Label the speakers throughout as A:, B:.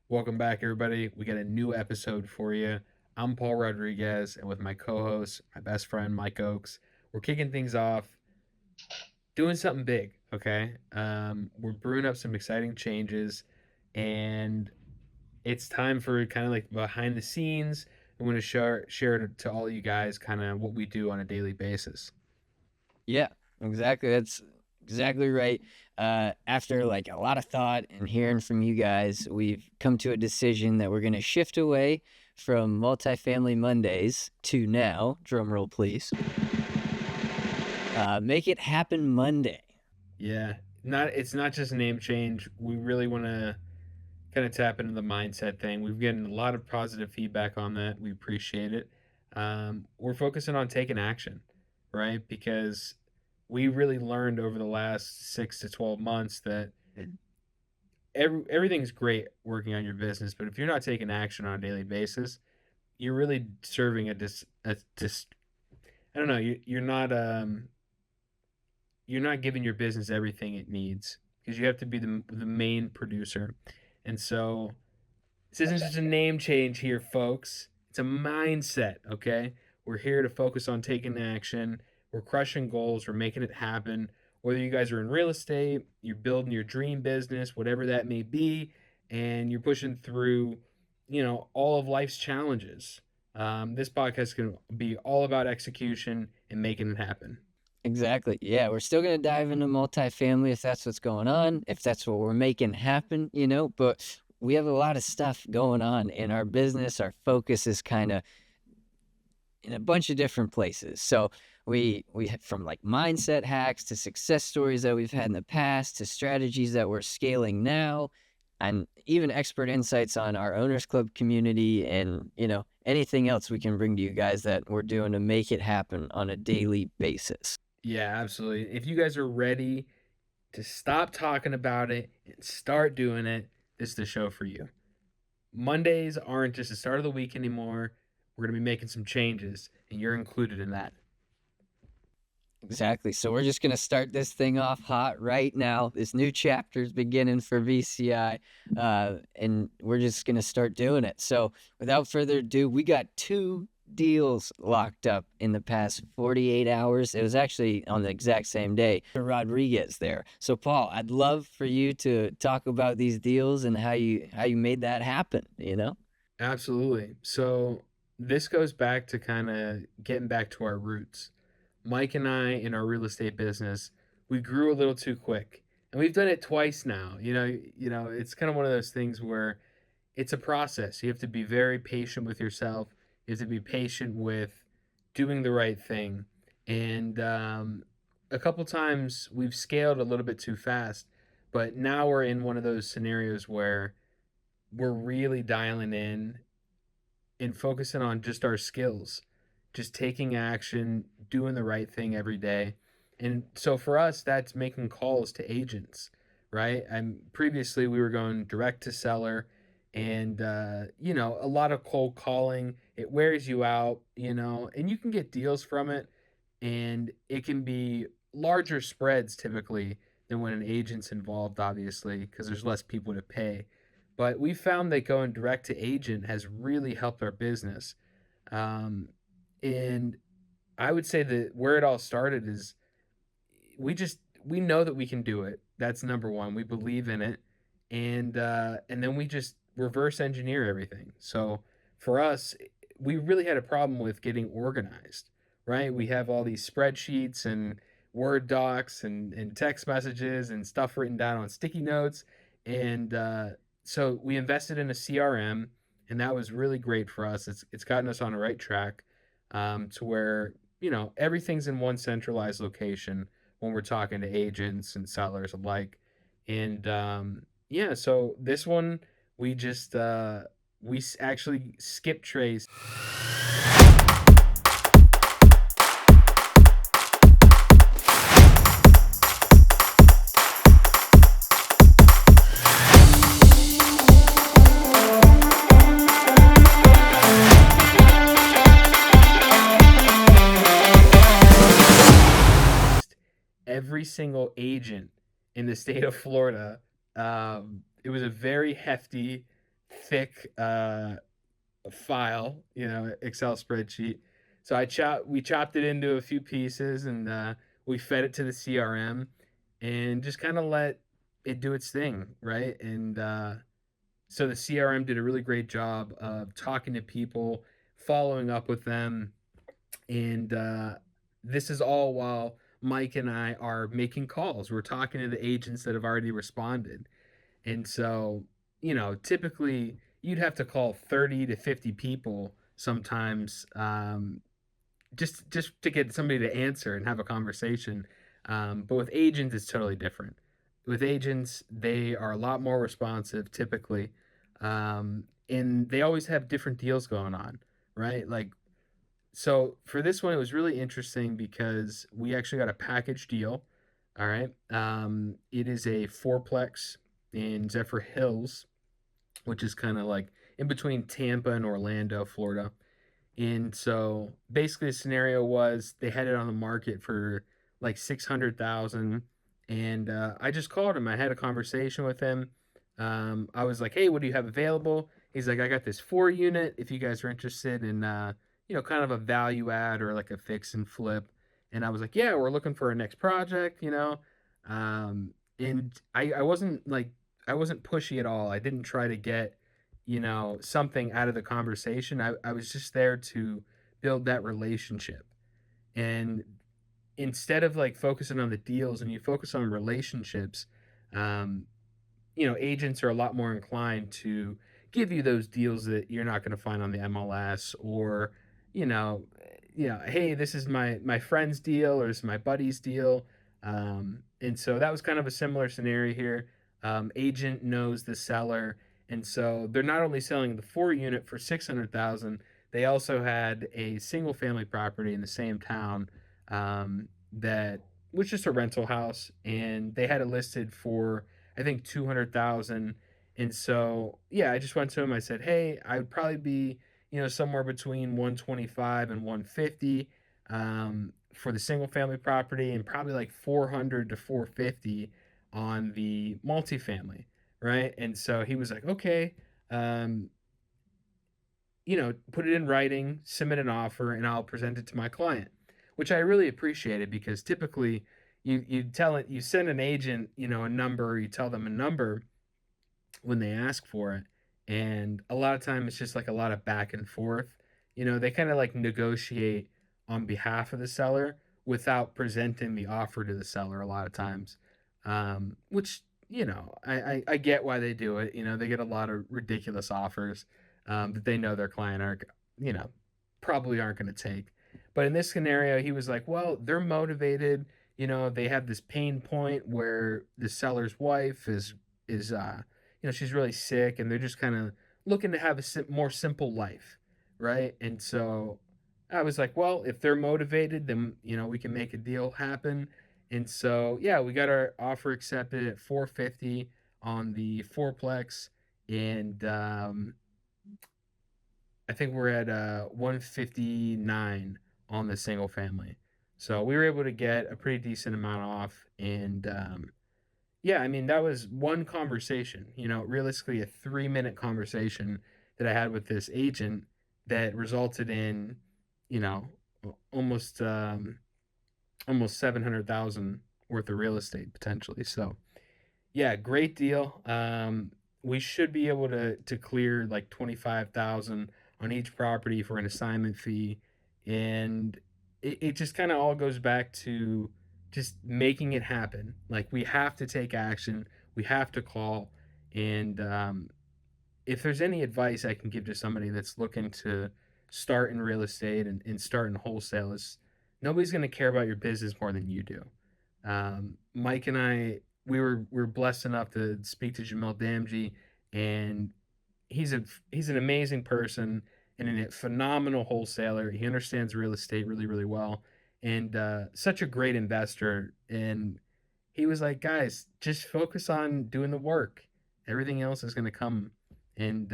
A: Welcome back, everybody. We got a new episode for you. I'm Paul Rodriguez, and with my co host, my best friend, Mike Oakes, we're kicking things off, doing something big, okay? We're brewing up some exciting changes, and it's time for kind of like behind the scenes. I'm going to share to all you guys kind of what we do on a daily basis.
B: Yeah, exactly. That's exactly right. After like a lot of thought and hearing from you guys, we've come to a decision that we're going to shift away from multifamily Mondays to now, drum roll please, make it happen Monday.
A: Yeah, it's not just a name change. We really want to kind of tap into the mindset thing. We've gotten a lot of positive feedback on that. We appreciate it. We're focusing on taking action, right? Because we really learned over the last 6 to 12 months that everything's great working on your business, but if you're not taking action on a daily basis, you're really serving a I don't know. You're not giving your business everything it needs because you have to be the main producer, and so this isn't just a name change here, folks. It's a mindset, okay? We're here to focus on taking action. We're crushing goals. We're making it happen. Whether you guys are in real estate, you're building your dream business, whatever that may be, and you're pushing through, all of life's challenges. This podcast can be all about execution and making it happen.
B: Exactly. Yeah, we're still going to dive into multifamily if that's what's going on, if that's what we're making happen, but we have a lot of stuff going on in our business. Our focus is kind of in a bunch of different places. So we from like mindset hacks to success stories that we've had in the past to strategies that we're scaling now, and even expert insights on our owners club community and anything else we can bring to you guys that we're doing to make it happen on a daily basis.
A: Yeah, absolutely. If you guys are ready to stop talking about it and start doing it, this is the show for you. Mondays aren't just the start of the week anymore. We're going to be making some changes, and you're included in that.
B: Exactly. So we're just going to start this thing off hot right now. This new chapter is beginning for VCI, and we're just going to start doing it. So without further ado, we got 2 deals locked up in the past 48 hours. It was actually on the exact same day. Rodriguez there. So Paul, I'd love for you to talk about these deals and how you made that happen.
A: Absolutely. So this goes back to kind of getting back to our roots. Mike and I, in our real estate business, we grew a little too quick, and we've done it twice now. It's kind of one of those things where it's a process. You have to be very patient with yourself. You have to be patient with doing the right thing. And a couple times we've scaled a little bit too fast, but now we're in one of those scenarios where we're really dialing in and focusing on just our skills, just taking action, doing the right thing every day. And so for us, that's making calls to agents, right? And previously we were going direct to seller, and a lot of cold calling. It wears you out, and you can get deals from it, and it can be larger spreads typically than when an agent's involved, obviously, because there's less people to pay. But we found that going direct to agent has really helped our business. Um, and I would say that where it all started is we know that we can do it. That's number one. We believe in it, and then we just reverse engineer everything. So for us, we really had a problem with getting organized. Right? We have all these spreadsheets and Word docs and text messages and stuff written down on sticky notes, and so we invested in a CRM, and that was really great for us. It's gotten us on the right track, to where everything's in one centralized location when we're talking to agents and sellers alike. And yeah, so this one we just actually skip trace. Every single agent in the state of Florida. It was a very hefty thick file, Excel spreadsheet. So we chopped it into a few pieces, and we fed it to the CRM and just kind of let it do its thing, right? And so the CRM did a really great job of talking to people, following up with them, and this is all while Mike and I are making calls. We're talking to the agents that have already responded. And so, typically you'd have to call 30 to 50 people sometimes, just to get somebody to answer and have a conversation. But with agents, it's totally different. With agents, they are a lot more responsive typically, and they always have different deals going on, right? Like, so for this one, it was really interesting because we actually got a package deal. All right, it is a fourplex in Zephyr Hills, which is kind of like in between Tampa and Orlando, Florida. And so basically the scenario was they had it on the market for like 600,000, and I just called him. I had a conversation with him. I was like, "Hey, what do you have available?" He's like, "I got this 4 unit if you guys are interested in kind of a value add or like a fix and flip." And I was like, "Yeah, we're looking for a next project." And I wasn't pushy at all. I didn't try to get something out of the conversation. I was just there to build that relationship. And instead of like focusing on the deals and you focus on relationships, um, agents are a lot more inclined to give you those deals that you're not going to find on the MLS, or, you know, hey, this is my friend's deal or this is my buddy's deal. And so that was kind of a similar scenario here. Agent knows the seller, and so they're not only selling the 4 unit for 600,000, they also had a single family property in the same town, that was just a rental house, and they had it listed for I think 200,000. And so, yeah, I just went to him. I said, "Hey, I would probably be, somewhere between 125 and 150 for the single family property, and probably like 400 to 450 on the multifamily." Right. And so he was like, "Okay, um, put it in writing, submit an offer, and I'll present it to my client," which I really appreciated because typically you send an agent, a number, you tell them a number when they ask for it. And a lot of time it's just like a lot of back and forth. They kind of like negotiate on behalf of the seller without presenting the offer to the seller a lot of times. Which, I get why they do it. They get a lot of ridiculous offers that they know their client aren't, you know, probably aren't going to take. But in this scenario, he was like, well, they're motivated. They have this pain point where the seller's wife is she's really sick, and they're just kind of looking to have a more simple life, right? And so I was like, well, if they're motivated, then we can make a deal happen. And so yeah, we got our offer accepted at 450 on the fourplex, and I think we're at 159 on the single family. So we were able to get a pretty decent amount off, and yeah, I mean, that was one conversation, realistically a 3-minute conversation that I had with this agent that resulted in, you know, almost almost 700,000 worth of real estate potentially. So, yeah, great deal. We should be able to clear like 25,000 on each property for an assignment fee, and it just kind of all goes back to just making it happen. Like, we have to take action, we have to call, and if there's any advice I can give to somebody that's looking to start in real estate and start in wholesale, is nobody's going to care about your business more than you do. Mike and I, we were blessed enough to speak to Jamel Damji, and he's an amazing person and a phenomenal wholesaler. He understands real estate really, really well, and such a great investor. And he was like, "Guys, just focus on doing the work. Everything else is going to come." And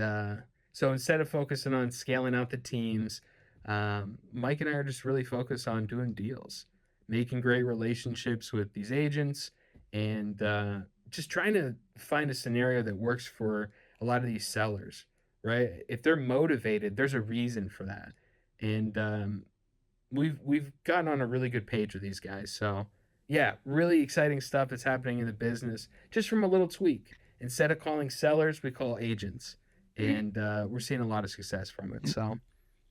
A: so instead of focusing on scaling out the teams, Mike and I are just really focused on doing deals, making great relationships with these agents, and just trying to find a scenario that works for a lot of these sellers. right? If they're motivated, there's a reason for that. And we've gotten on a really good page with these guys. So yeah, really exciting stuff that's happening in the business just from a little tweak. Instead of calling sellers, we call agents, and we're seeing a lot of success from it. So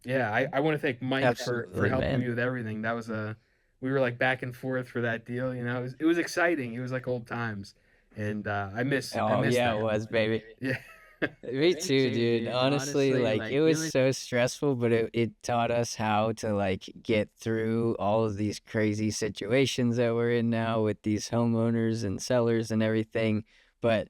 A: yeah, I want to thank Mike for
B: Absolutely,
A: helping
B: man.
A: me with everything. That was a we were like back and forth for that deal. You know, it was exciting. It was like old times, and I
B: Oh
A: miss
B: yeah, it
A: that.
B: was, baby.
A: Yeah.
B: Me too, dude. Honestly, like it was so stressful, but it taught us how to like get through all of these crazy situations that we're in now with these homeowners and sellers and everything. But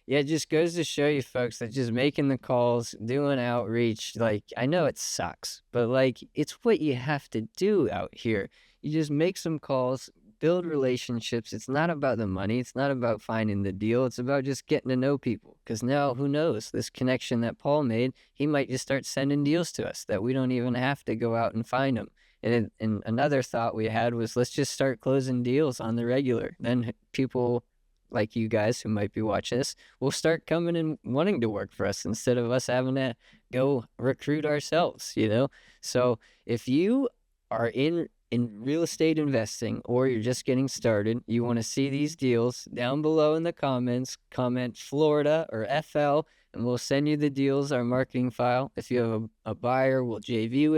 B: yeah, it just goes to show you folks that just making the calls, doing outreach, like I know it sucks, but like it's what you have to do out here. You just make some calls, build relationships. It's not about the money. It's not about finding the deal. It's about just getting to know people. Because now, who knows? This connection that Paul made, he might just start sending deals to us that we don't even have to go out and find them. And another thought we had was let's just start closing deals on the regular. Then people like you guys who might be watching this will start coming and wanting to work for us instead of us having to go recruit ourselves, you know? So if you are in real estate investing or you're just getting started, you want to see these deals down below in the comments, comment Florida or FL, and we'll send you the deals, our marketing file. If you have a buyer, we'll JV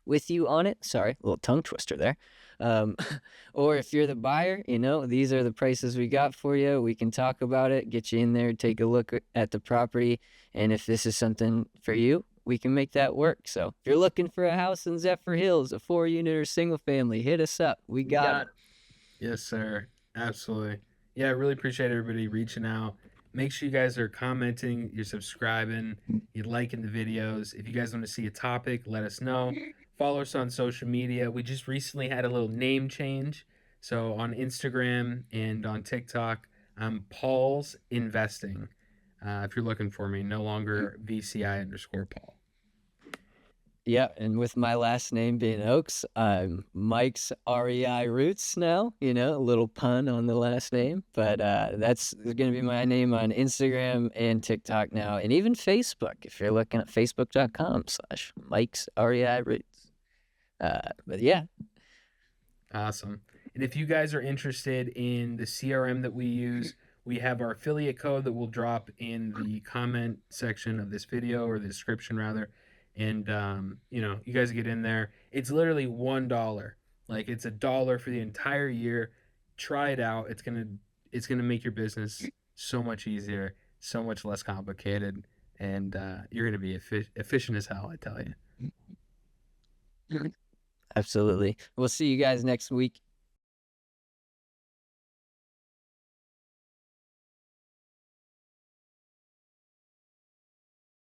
B: with you on it. Sorry, a little tongue twister there. Um, or if you're the buyer, you know, these are the prices we got for you. We can talk about it, get you in there, take a look at the property. And if this is something for you, we can make that work. So if you're looking for a house in Zephyr Hills, a 4-unit or single family, hit us up. We got them.
A: Yes, sir. Absolutely. Yeah, I really appreciate everybody reaching out. Make sure you guys are commenting, you're subscribing, you're liking the videos. If you guys want to see a topic, let us know. Follow us on social media. We just recently had a little name change. So on Instagram and on TikTok, I'm Paul's Investing. If you're looking for me, no longer VCI_Paul.
B: Yeah, and with my last name being Oaks, I'm Mike's REI Roots now, you know, a little pun on the last name. But that's going to be my name on Instagram and TikTok now, and even Facebook if you're looking at facebook.com/Mike's REI Roots. But yeah,
A: Awesome. And if you guys are interested in the CRM that we use, we have our affiliate code that will drop in the comment section of this video or the description rather. And you guys get in there. It's literally $1. Like it's $1 for the entire year. Try it out. It's gonna make your business so much easier, so much less complicated, and you're gonna be efficient as hell. I tell you.
B: absolutely. We'll see you guys next week.